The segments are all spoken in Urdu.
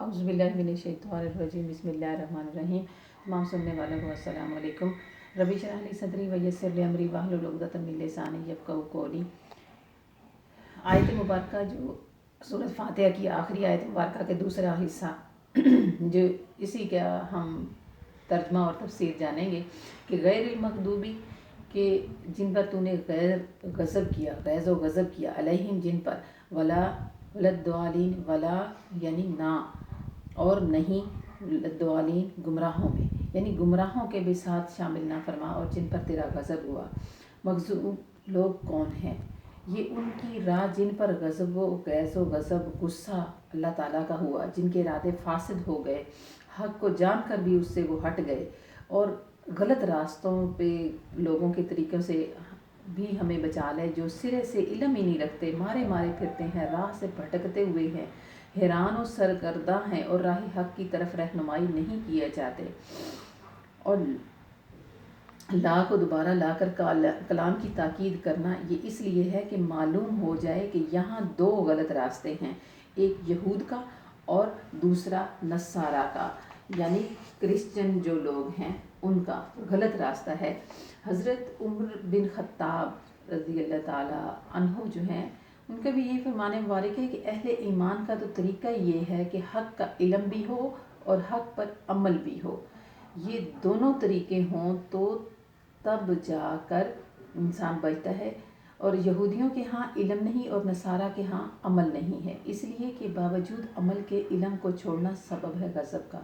اعوذ باللہ من الشیطان الرجیم بسم اللہ الرحمن الرحیم۔ تمام سننے والوں کو السلام علیکم۔ ربی اشرح لی صدری ویسر لی امری واحلل عقدۃ من لسانی یفقہوا قولی۔ آیت مبارکہ جو سورۃ فاتحہ کی آخری آیت مبارکہ کے دوسرا حصہ جو اسی کا ہم ترجمہ اور تفسیر جانیں گے کہ غیر المغضوبی کہ جن پر تو نے غضب کیا علیہم جن پر ولا الضالین ولا یعنی نہ اور نہیں الضالین گمراہوں میں یعنی گمراہوں کے بھی ساتھ شامل نہ فرما اور جن پر تیرا غضب ہوا۔ مغضوب لوگ کون ہیں؟ یہ ان کی راہ جن پر غضب و غضب غصہ اللہ تعالیٰ کا ہوا، جن کے ارادے فاسد ہو گئے، حق کو جان کر بھی اس سے وہ ہٹ گئے اور غلط راستوں پہ لوگوں کے طریقوں سے بھی ہمیں بچا لے، جو سرے سے علم ہی نہیں رکھتے، مارے پھرتے ہیں، راہ سے بھٹکتے ہوئے ہیں، حیران و سرگرداں ہیں اور راہ حق کی طرف رہنمائی نہیں کیے جاتے۔ اور لا کو دوبارہ لا کر کلام کی تاکید کرنا یہ اس لیے ہے کہ معلوم ہو جائے کہ یہاں دو غلط راستے ہیں، ایک یہود کا اور دوسرا نصارہ کا، یعنی کرسچن جو لوگ ہیں ان کا غلط راستہ ہے۔ حضرت عمر بن خطاب رضی اللہ تعالیٰ عنہ جو ہیں ان کا بھی یہ فرمان مبارک ہے کہ اہل ایمان کا تو طریقہ یہ ہے کہ حق کا علم بھی ہو اور حق پر عمل بھی ہو، یہ دونوں طریقے ہوں تو تب جا کر انسان بچتا ہے۔ اور یہودیوں کے ہاں علم نہیں اور نصارہ کے ہاں عمل نہیں ہے، اس لیے کہ باوجود عمل کے علم کو چھوڑنا سبب ہے غضب کا۔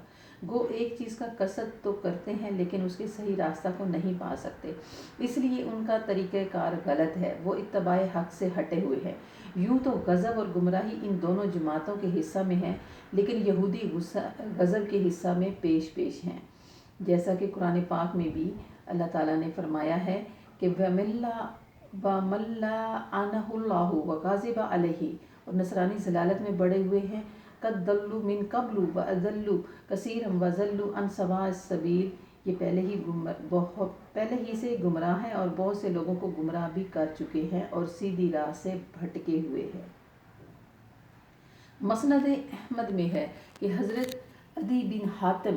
گو ایک چیز کا قصد تو کرتے ہیں لیکن اس کے صحیح راستہ کو نہیں پا سکتے، اس لیے ان کا طریقہ کار غلط ہے، وہ اتباع حق سے ہٹے ہوئے ہیں۔ یوں تو غضب اور گمراہی ان دونوں جماعتوں کے حصہ میں ہیں، لیکن یہودی غضب کے حصہ میں پیش ہیں، جیسا کہ قرآن پاک میں بھی اللہ تعالیٰ نے فرمایا ہے کہ وَمَن لَعَنَهُ اللَّهُ وَغَضِبَ عَلَيْهِ، اور نصرانی ضلالت میں بڑے ہوئے ہیں، قَدْ ضَلُّوا مِن قَبْلُ وَأَضَلُّوا كَثِيرًا وَضَلُّوا عَن سَوَاءِ السَّبِيلِ، یہ پہلے ہی سے گمراہ ہیں اور بہت سے لوگوں کو گمراہ بھی کر چکے ہیں اور سیدھی راہ سے بھٹکے ہوئے ہیں۔ مسند احمد میں ہے کہ حضرت عدی بن حاتم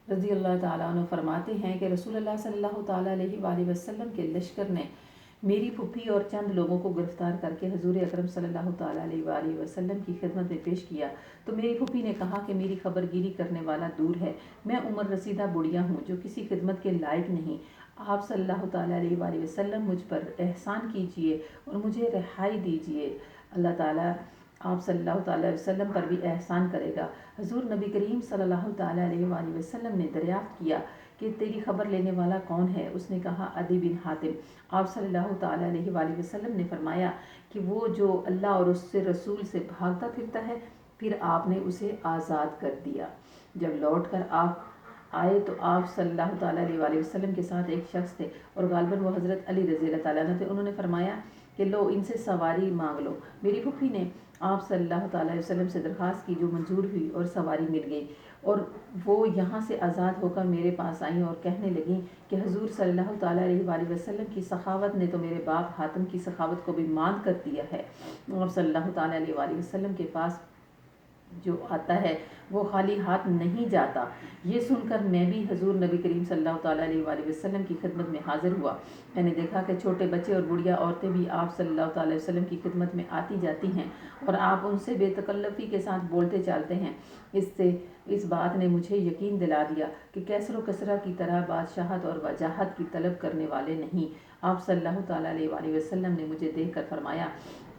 رضی اللہ تعالیٰ عنہ فرماتے ہیں کہ رسول اللہ صلی اللہ تعالیٰ علیہ وآلہ وسلم کے لشکر نے میری پھپھی اور چند لوگوں کو گرفتار کر کے حضور اکرم صلی اللہ تعالیٰ علیہ وآلہ وسلم کی خدمت میں پیش کیا تو میری پھپھی نے کہا کہ میری خبر گیری کرنے والا دور ہے، میں عمر رسیدہ بڑھیا ہوں جو کسی خدمت کے لائق نہیں، آپ صلی اللہ تعالیٰ علیہ وآلہ وسلم مجھ پر احسان کیجئے اور مجھے رہائی دیجئے، اللہ تعالیٰ آپ صلی اللہ تعالیٰ علیہ وسلم پر بھی احسان کرے گا۔ حضور نبی کریم صلی اللہ تعالیٰ علیہ وآلہ وسلم نے دریافت کیا کہ تیری خبر لینے والا کون ہے؟ اس نے کہا عدی بن حاتم۔ آپ صلی اللہ تعالیٰ علیہ وآلہ وسلم نے فرمایا کہ وہ جو اللہ اور اس سے رسول سے بھاگتا پھرتا ہے، پھر آپ نے اسے آزاد کر دیا۔ جب لوٹ کر آپ آئے تو آپ صلی اللہ تعالیٰ علیہ وآلہ وسلم کے ساتھ ایک شخص تھے اور غالباً وہ حضرت علی رضی اللہ تعالیٰ عنہ تھے، انہوں نے فرمایا کہ لو ان سے سواری مانگ لو۔ میری پھپھی نے آپ صلی اللہ تعالیٰ علیہ وسلم سے درخواست کی جو منظور ہوئی اور سواری مل گئی، اور وہ یہاں سے آزاد ہو کر میرے پاس آئیں اور کہنے لگیں کہ حضور صلی اللہ تعالیٰ علیہ وآلہ وسلم کی سخاوت نے تو میرے باپ حاتم کی سخاوت کو بھی ماند کر دیا ہے، آپ صلی اللہ تعالیٰ علیہ وآلہ وسلم کے پاس جو آتا ہے وہ خالی ہاتھ نہیں جاتا۔ یہ سن کر میں بھی حضور نبی کریم صلی اللہ تعالیٰ علیہ وآلہ وسلم کی خدمت میں حاضر ہوا۔ میں نے دیکھا کہ چھوٹے بچے اور بڑھیا عورتیں بھی آپ صلی اللہ تعالیٰ علیہ وسلم کی خدمت میں آتی جاتی ہیں اور آپ ان سے بے تکلفی کے ساتھ بولتے چالتے ہیں۔ اس بات نے مجھے یقین دلا دیا کہ کیسر و کسرا کی طرح بادشاہت اور وجاہت کی طلب کرنے والے نہیں۔ آپ صلی اللہ تعالیٰ علیہ وآلہ وسلم نے مجھے دیکھ کر فرمایا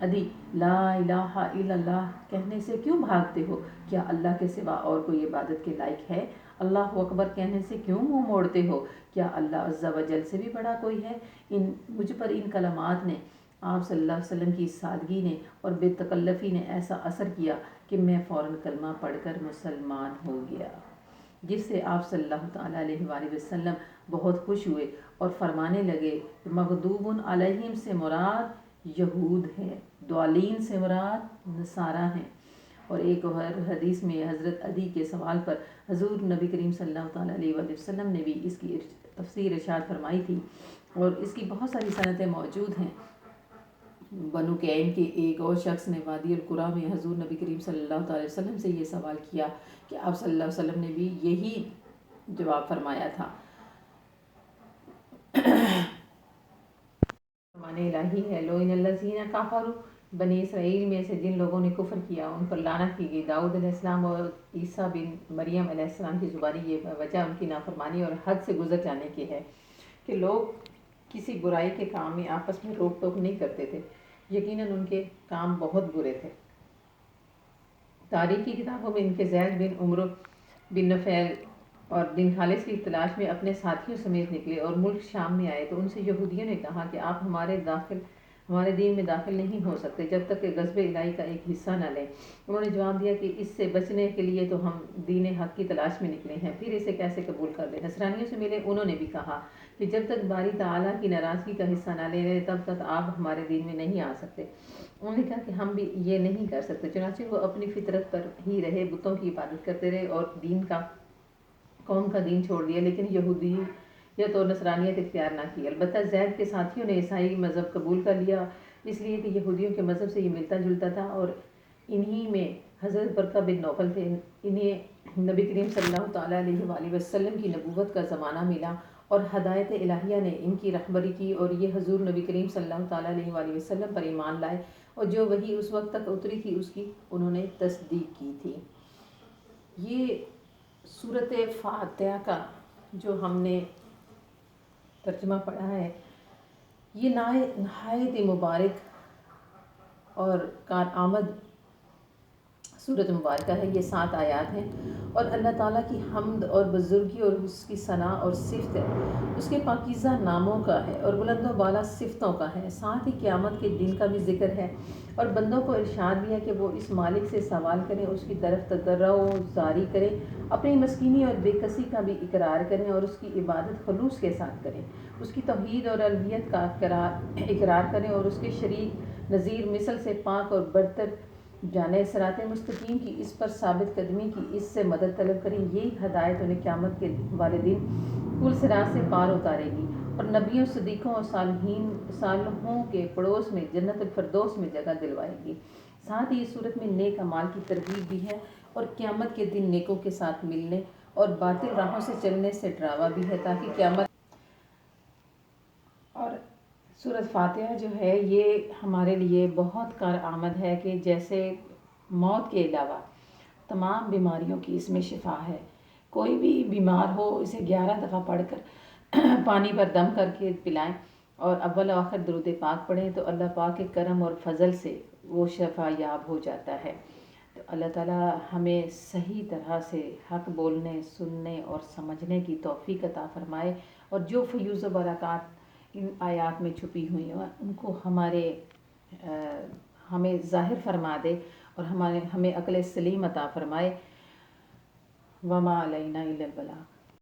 عدی لا الہ الا اللہ کہنے سے کیوں بھاگتے ہو؟ کیا اللہ کے سوا اور کوئی عبادت کے لائق ہے؟ اللہ اکبر کہنے سے کیوں منہ موڑتے ہو؟ کیا اللہ عز و جل سے بھی بڑا کوئی ہے؟ مجھ پر ان کلمات نے، آپ صلی اللہ علیہ وسلم کی سادگی نے اور بے تکلفی نے ایسا اثر کیا کہ میں فوراً کلمہ پڑھ کر مسلمان ہو گیا، جس سے آپ صلی اللہ تعالیٰ علیہ وآلہ وسلم بہت خوش ہوئے اور فرمانے لگے مغضوب علیہم سے مراد یہود ہے، ضالین سے مراد نصارہ ہیں۔ اور ایک اور حدیث میں حضرت عدی کے سوال پر حضور نبی کریم صلی اللہ تعالیٰ علیہ وآلہ وسلم نے بھی اس کی تفسیر ارشاد فرمائی تھی اور اس کی بہت ساری سندیں موجود ہیں۔ بنو کین کے ایک اور شخص نے وادی القرا میں حضور نبی کریم صلی اللہ علیہ وسلم سے یہ سوال کیا کہ آپ صلی اللہ علیہ وسلم نے بھی یہی جواب فرمایا تھا۔ فرمان الہی ہے، لوئن الذین کفروا، بنی اسرائیل میں سے جن لوگوں نے کفر کیا ان پر لعنت کی گئی۔ داؤد علیہ السلام اور عیسیٰ بن مریم علیہ السلام کی زبانی یہ وجہ ان کی نافرمانی اور حد سے گزر جانے کی ہے کہ لوگ کسی برائی کے کام میں آپس میں روک ٹوک نہیں کرتے تھے، یقیناً ان کے کام بہت برے تھے۔ تاریخی کتابوں میں ان کے زید بن عمرو بن نفیل اور بن خالص کی تلاش میں اپنے ساتھیوں سمیت نکلے اور ملک شام میں آئے تو ان سے یہودیوں نے کہا کہ آپ ہمارے دین میں داخل نہیں ہو سکتے جب تک کہ غضب الہی کا ایک حصہ نہ لیں۔ انہوں نے جواب دیا کہ اس سے بچنے کے لیے تو ہم دین حق کی تلاش میں نکلے ہیں، پھر اسے کیسے قبول کر لیں۔ نصرانیوں سے ملے انہوں نے بھی کہا کہ جب تک باری تعالیٰ کی ناراضگی کا حصہ نہ لے رہے تب تک آپ ہمارے دین میں نہیں آ سکتے۔ انہوں نے کہا کہ ہم بھی یہ نہیں کر سکتے، چنانچہ وہ اپنی فطرت پر ہی رہے، بتوں کی عبادت کرتے رہے اور قوم کا دین چھوڑ دیا، لیکن یہودیت اور نصرانیت اختیار نہ کی۔ البتہ زید کے ساتھیوں نے عیسائی مذہب قبول کر لیا، اس لیے کہ یہودیوں کے مذہب سے یہ ملتا جلتا تھا اور انہی میں حضرت برقہ بن نوفل تھے۔ انہیں نبی کریم صلی اللہ تعالیٰ علیہ وآلہ وسلم کی نبوت کا زمانہ ملا اور ہدایت الہیہ نے ان کی رہبری کی اور یہ حضور نبی کریم صلی اللہ تعالیٰ علیہ وآلہ وسلم پر ایمان لائے اور جو وحی اس وقت تک اتری تھی اس کی انہوں نے تصدیق کی تھی۔ یہ سورۃ فاتحہ کا جو ہم نے ترجمہ پڑھا ہے یہ نہایت مبارک اور کارآمد سورۃ مبارکہ ہے۔ یہ 7 آیات ہیں اور اللہ تعالیٰ کی حمد اور بزرگی اور اس کی ثنا اور صفت ہے، اس کے پاکیزہ ناموں کا ہے اور بلند و بالا صفتوں کا ہے، ساتھ ہی قیامت کے دن کا بھی ذکر ہے اور بندوں کو ارشاد بھی ہے کہ وہ اس مالک سے سوال کریں، اس کی طرف تضرع و زاری کریں، اپنی مسکینی اور بے کسی کا بھی اقرار کریں اور اس کی عبادت خلوص کے ساتھ کریں، اس کی توحید اور الوہیت کا اقرار کریں اور اس کے شریک نظیر مثل سے پاک اور برتر جانے، صراط مستقیم کی اس پر ثابت قدمی کی اس سے مدد طلب کریں۔ یہی ہدایت انہیں قیامت کے والے دن پل صراط سے پار اتارے گی اور نبیوں، صدیقوں اور صالحوں کے پڑوس میں جنت الفردوس میں جگہ دلوائے گی۔ ساتھ ہی اس صورت میں نیک اعمال کی ترغیب بھی ہے اور قیامت کے دن نیکوں کے ساتھ ملنے اور باطل راہوں سے چلنے سے ڈراوا بھی ہے تاکہ قیامت اور سورۃ فاتحہ جو ہے یہ ہمارے لیے بہت کارآمد ہے کہ جیسے موت کے علاوہ تمام بیماریوں کی اس میں شفا ہے۔ کوئی بھی بیمار ہو اسے 11 دفعہ پڑھ کر پانی پر دم کر کے پلائیں اور اول و آخر درود پاک پڑھیں تو اللہ پاک کے کرم اور فضل سے وہ شفا یاب ہو جاتا ہے۔ تو اللہ تعالیٰ ہمیں صحیح طرح سے حق بولنے، سننے اور سمجھنے کی توفیق عطا فرمائے اور جو فیوز و برکات ان آیات میں چھپی ہوئی ہیں ان کو ہمیں ظاہر فرما دے اور ہمیں عقل سلیم عطا فرمائے۔ وما علینا الا البلاغ۔